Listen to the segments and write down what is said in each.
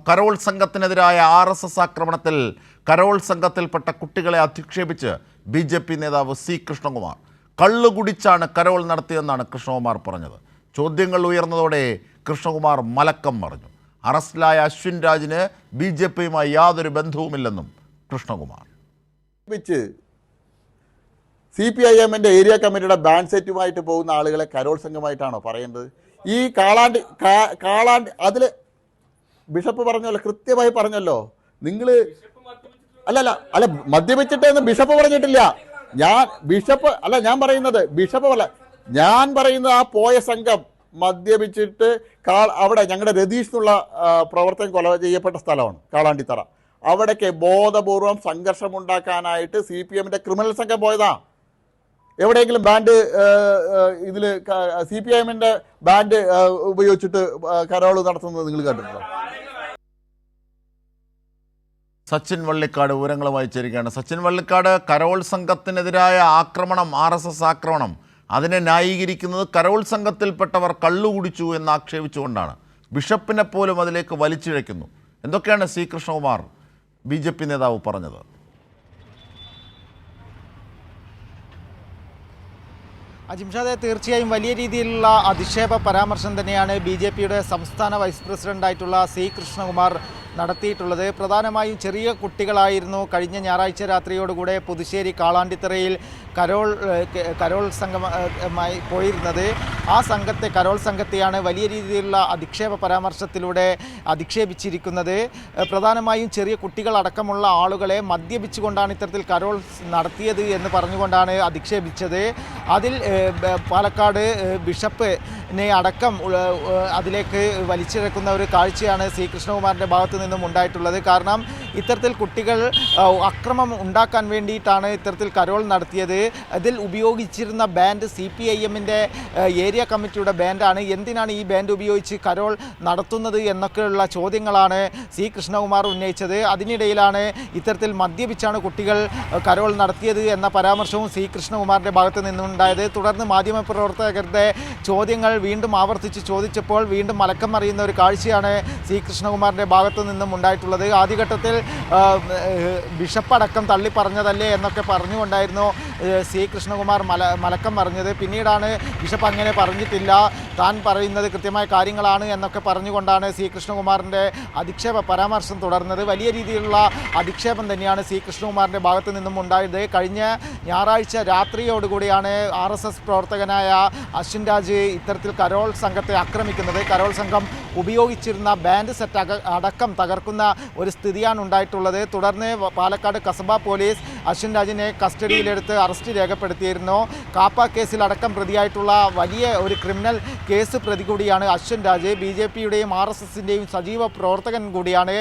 Carol സംഘത്തിനെതിരായ RSS ആക്രമണത്തിൽ Carol സംഘത്തിൽപ്പെട്ട കുട്ടികളെ അധിക്ഷേപിച്ച് BJP നേതാവ് C. കൃഷ്ണകുമാർ. കള്ളുകുടിച്ചാണ് കരോൾ നടത്തിയെന്നാണ് കൃഷ്ണകുമാർ പറഞ്ഞത്. ചോദ്യങ്ങൾ ഉയർന്നതോടെ കൃഷ്ണകുമാർ മലക്കം മറിഞ്ഞു. അറസ്റ്റിലായ അശ്വിൻ രാജിന് BJPയുമായി യാതൊരു ബന്ധവുമില്ലെന്നും കൃഷ്ണകുമാർ. CPIMന്റെ ഏരിയ കമ്മിറ്റിയുടെ ബാൻഡ് സെറ്റുമായിട്ട് പോകുന്ന ആളുകളെ കരോൾ സംഘമായിട്ടാണോ പറയേണ്ടത്? ഈ കാളാണ്ടി അതിൽ ബിഷപ്പ് പറഞ്ഞല്ലോ, കൃത്യമായി പറഞ്ഞല്ലോ. നിങ്ങൾ അല്ല മദ്യപിച്ചിട്ടെന്ന് ബിഷപ്പ് പറഞ്ഞിട്ടില്ല. ഞാൻ പറയുന്നത് ബിഷപ്പ് അല്ല, ഞാൻ പറയുന്നത് ആ പോയ സംഘം മദ്യപിച്ചിട്ട് അവിടെ ഞങ്ങളുടെ രതീഷ് എന്നുള്ള പ്രവർത്തകൻ കൊല ചെയ്യപ്പെട്ട സ്ഥലമാണ് കാളാണ്ടിത്തറ. അവിടേക്ക് ബോധപൂർവം സംഘർഷമുണ്ടാക്കാനായിട്ട് CPMന്റെ ക്രിമിനൽ സംഘം പോയതാ. എവിടെയെങ്കിലും ബാൻഡ് ഇതിൽ CPIMന്റെ ബാൻഡ് ഉപയോഗിച്ചിട്ട് കരോൾ നടത്തുന്നത് നിങ്ങൾ കണ്ടിട്ടുണ്ടോ? സച്ചിൻ വള്ളിക്കാട് വിവരങ്ങളുമായി ചേരുകയാണ്. സച്ചിൻ വള്ളിക്കാട്, കരോൾ സംഘത്തിനെതിരായ ആക്രമണം, RSS ആക്രമണം, അതിനെ ന്യായീകരിക്കുന്നത് കരോൾ സംഘത്തിൽപ്പെട്ടവർ കള്ളുകുടിച്ചു എന്ന് ആക്ഷേപിച്ചുകൊണ്ടാണ്. ബിഷപ്പിനെ പോലും അതിലേക്ക് വലിച്ചിഴയ്ക്കുന്നു. എന്തൊക്കെയാണ് C. കൃഷ്ണകുമാർ BJP നേതാവ് പറഞ്ഞത്? അജിംഷാദെ, തീർച്ചയായും വലിയ രീതിയിലുള്ള അധിക്ഷേപ പരാമർശം തന്നെയാണ് BJPയുടെ സംസ്ഥാന വൈസ് പ്രസിഡൻ്റായിട്ടുള്ള C. കൃഷ്ണകുമാർ നടത്തിയിട്ടുള്ളത്. പ്രധാനമായും ചെറിയ കുട്ടികളായിരുന്നു കഴിഞ്ഞ ഞായറാഴ്ച രാത്രിയോടുകൂടെ പുതുശ്ശേരി കാളാണ്ടിത്തറയിൽ കരോൾ സംഘമായി പോയിരുന്നത്. ആ സംഘത്തെ, കരോൾ സംഘത്തെയാണ് വലിയ രീതിയിലുള്ള അധിക്ഷേപ പരാമർശത്തിലൂടെ അധിക്ഷേപിച്ചിരിക്കുന്നത്. പ്രധാനമായും ചെറിയ കുട്ടികളടക്കമുള്ള ആളുകളെ മദ്യപിച്ചുകൊണ്ടാണ് ഇത്തരത്തിൽ കരോൾ നടത്തിയത് എന്ന് പറഞ്ഞുകൊണ്ടാണ് അധിക്ഷേപിച്ചത്. അതിൽ പാലക്കാട് ബിഷപ്പിനെ അടക്കം അതിലേക്ക് വലിച്ചിഴക്കുന്ന ഒരു കാഴ്ചയാണ് C. കൃഷ്ണകുമാറിൻ്റെ ഭാഗത്ത് നിന്നും ഉണ്ടായിട്ടുള്ളത്. കാരണം ഇത്തരത്തിൽ കുട്ടികൾ അക്രമം ഉണ്ടാക്കാൻ വേണ്ടിയിട്ടാണ് ഇത്തരത്തിൽ കരോൾ നടത്തിയത്. അതിൽ ഉപയോഗിച്ചിരുന്ന ബാൻഡ് CPIMന്റെ ഏരിയ കമ്മിറ്റിയുടെ ബാൻഡാണ്. എന്തിനാണ് ഈ ബാൻഡ് ഉപയോഗിച്ച് കരോൾ നടത്തുന്നത് എന്നൊക്കെയുള്ള ചോദ്യങ്ങളാണ് C. കൃഷ്ണകുമാർ ഉന്നയിച്ചത്. അതിനിടയിലാണ് ഇത്തരത്തിൽ മദ്യപിച്ചാണ് കുട്ടികൾ കരോൾ നടത്തിയത് എന്ന പരാമർശവും C. കൃഷ്ണകുമാറിൻ്റെ ഭാഗത്ത് നിന്നുണ്ടായത്. തുടർന്ന് മാധ്യമപ്രവർത്തകരുടെ ചോദ്യങ്ങൾ വീണ്ടും ആവർത്തിച്ച് ചോദിച്ചപ്പോൾ വീണ്ടും മലക്കം മറിയുന്ന ഒരു കാഴ്ചയാണ് C. കൃഷ്ണകുമാറിൻ്റെ ഭാഗത്തു നിന്നും ഉണ്ടായിട്ടുള്ളത്. ആദ്യഘട്ടത്തിൽ ബിഷപ്പ് അടക്കം തള്ളിപ്പറഞ്ഞതല്ലേ എന്നൊക്കെ പറഞ്ഞുകൊണ്ടായിരുന്നു C. കൃഷ്ണകുമാർ മലക്കം മറിഞ്ഞത്. പിന്നീടാണ് ബിഷപ്പ് അങ്ങനെ പറഞ്ഞിട്ടില്ല, താൻ പറയുന്നത് കൃത്യമായ കാര്യങ്ങളാണ് എന്നൊക്കെ പറഞ്ഞുകൊണ്ടാണ് C. കൃഷ്ണകുമാറിൻ്റെ അധിക്ഷേപ പരാമർശം തുടർന്നത്. വലിയ രീതിയിലുള്ള അധിക്ഷേപം തന്നെയാണ് C. കൃഷ്ണകുമാറിൻ്റെ ഭാഗത്തു നിന്നും ഉണ്ടായത്. കഴിഞ്ഞ ഞായറാഴ്ച രാത്രിയോടുകൂടിയാണ് RSS പ്രവർത്തകനായ അശ്വിൻ രാജ് ഇത്തരത്തിൽ കരോൾ സംഘത്തെ ആക്രമിക്കുന്നത്. കരോൾ സംഘം ഉപയോഗിച്ചിരുന്ന ബാൻഡ് സെറ്റ് അടക്കം തകർക്കുന്ന ഒരു സ്ഥിതിയാണ് ഉണ്ടായിട്ടുള്ളത്. തുടർന്ന് പാലക്കാട് കസബ പോലീസ് അശ്വിൻ രാജിനെ കസ്റ്റഡിയിലെടുത്ത് അറസ്റ്റ് രേഖപ്പെടുത്തിയിരുന്നു. കാപ്പ കേസിലടക്കം പ്രതിയായിട്ടുള്ള വലിയ ഒരു ക്രിമിനൽ കേസ് പ്രതി കൂടിയാണ് അശ്വിൻ രാജ്. BJPയുടെയും RSSൻ്റെയും സജീവ പ്രവർത്തകൻ കൂടിയാണ്.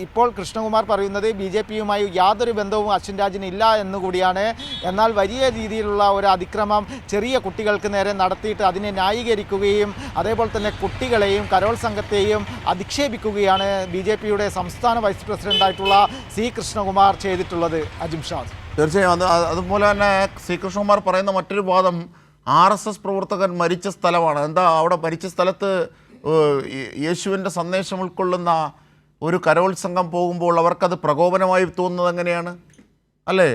ഇപ്പോൾ കൃഷ്ണകുമാർ പറയുന്നത് BJPയുമായി യാതൊരു ബന്ധവും അശ്വിൻ രാജിന് ഇല്ല എന്നുകൂടിയാണ്. എന്നാൽ വലിയ രീതിയിലുള്ള ഒരു അതിക്രമം ചെറിയ കുട്ടികൾക്ക് നേരെ നടത്തിയിട്ട് അതിനെ ന്യായീകരിക്കുകയും അതേപോലെ തന്നെ കുട്ടികളെയും കരോൾ സംഘത്തെയും അധിക്ഷേപിക്കുകയാണ് BJPയുടെ സംസ്ഥാന വൈസ് പ്രസിഡൻ്റായിട്ടുള്ള C. കൃഷ്ണകുമാർ ചെയ്തിട്ടുള്ളത്. അജിംഷാദ്, തീർച്ചയായും അതുപോലെ തന്നെ C. കൃഷ്ണകുമാർ പറയുന്ന മറ്റൊരു വാദം RSS പ്രവർത്തകൻ മരിച്ച സ്ഥലമാണ്. എന്താ അവിടെ മരിച്ച സ്ഥലത്ത് യേശുവിൻ്റെ സന്ദേശം ഉൾക്കൊള്ളുന്ന ഒരു കരോൾ സംഘം പോകുമ്പോൾ അവർക്കത് പ്രകോപനമായി തോന്നുന്നത് എങ്ങനെയാണ്, അല്ലേ?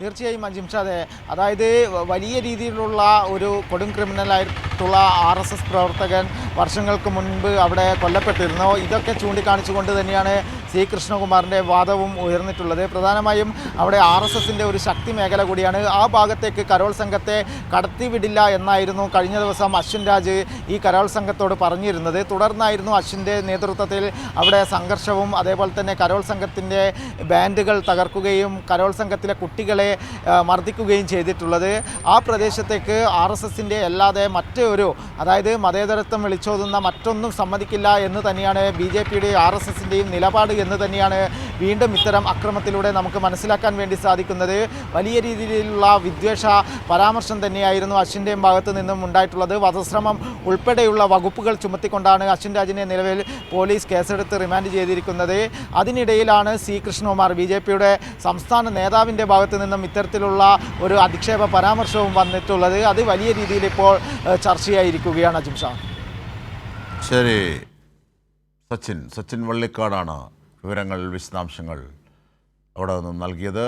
തീർച്ചയായും അജിംഷാദെ, അതായത് വലിയ രീതിയിലുള്ള ഒരു കൊടും ക്രിമിനലായിട്ടുള്ള RSS പ്രവർത്തകൻ വർഷങ്ങൾക്ക് മുൻപ് അവിടെ കൊല്ലപ്പെട്ടിരുന്നു. ഇതൊക്കെ ചൂണ്ടിക്കാണിച്ചുകൊണ്ട് തന്നെയാണ് C. കൃഷ്ണകുമാറിൻ്റെ വാദവും ഉയർന്നിട്ടുള്ളത്. പ്രധാനമായും അവിടെ RSSൻ്റെ ഒരു ശക്തി മേഖല കൂടിയാണ്. ആ ഭാഗത്തേക്ക് കരോൾ സംഘത്തെ കടത്തിവിടില്ല എന്നായിരുന്നു കഴിഞ്ഞ ദിവസം അശ്വിൻ രാജ് ഈ കരോൾ സംഘത്തോട് പറഞ്ഞിരുന്നത്. തുടർന്നായിരുന്നു അശ്വിൻ്റെ നേതൃത്വത്തിൽ അവിടെ സംഘർഷവും അതേപോലെ തന്നെ കരോൾ സംഘത്തിൻ്റെ ബാൻഡുകൾ തകർക്കുകയും കരോൾ സംഘത്തിലെ കുട്ടികളെ മർദ്ദിക്കുകയും ചെയ്തിട്ടുള്ളത്. ആ പ്രദേശത്തേക്ക് RSSൻ്റെ അല്ലാതെ മറ്റൊരു, അതായത് മതേതരത്വം വിളിച്ചോതുന്ന മറ്റൊന്നും സമ്മതിക്കില്ല എന്ന് തന്നെയാണ് BJPയുടെയും RSSൻ്റെയും നിലപാട് എന്ന് തന്നെയാണ് വീണ്ടും ഇത്തരം അക്രമത്തിലൂടെ നമുക്ക് മനസ്സിലാക്കാൻ വേണ്ടി സാധിക്കുന്നത്. വലിയ രീതിയിലുള്ള വിദ്വേഷ പരാമർശം തന്നെയായിരുന്നു അശ്വിൻ്റെയും ഭാഗത്ത് നിന്നും ഉണ്ടായിട്ടുള്ളത്. വധശ്രമം ഉൾപ്പെടെയുള്ള വകുപ്പുകൾ ചുമത്തിക്കൊണ്ടാണ് അശ്വിൻ രാജിനെ നിലവിൽ പോലീസ് കേസെടുത്ത് റിമാൻഡ് ചെയ്തിരിക്കുന്നത്. അതിനിടയിലാണ് സി കൃഷ്ണകുമാർ BJPയുടെ സംസ്ഥാന നേതാവിൻ്റെ ഭാഗത്ത് നിന്നും ഇത്തരത്തിലുള്ള ഒരു അധിക്ഷേപ പരാമർശവും വന്നിട്ടുള്ളത്. അത് വലിയ രീതിയിൽ ഇപ്പോൾ ചർച്ചയായിരിക്കുകയാണ് അജിംഷാ. ശരി, സച്ചിൻ വള്ളിക്കാടാണ് വിവരങ്ങൾ, വിശദാംശങ്ങൾ അവിടെ നിന്നും നൽകിയത്.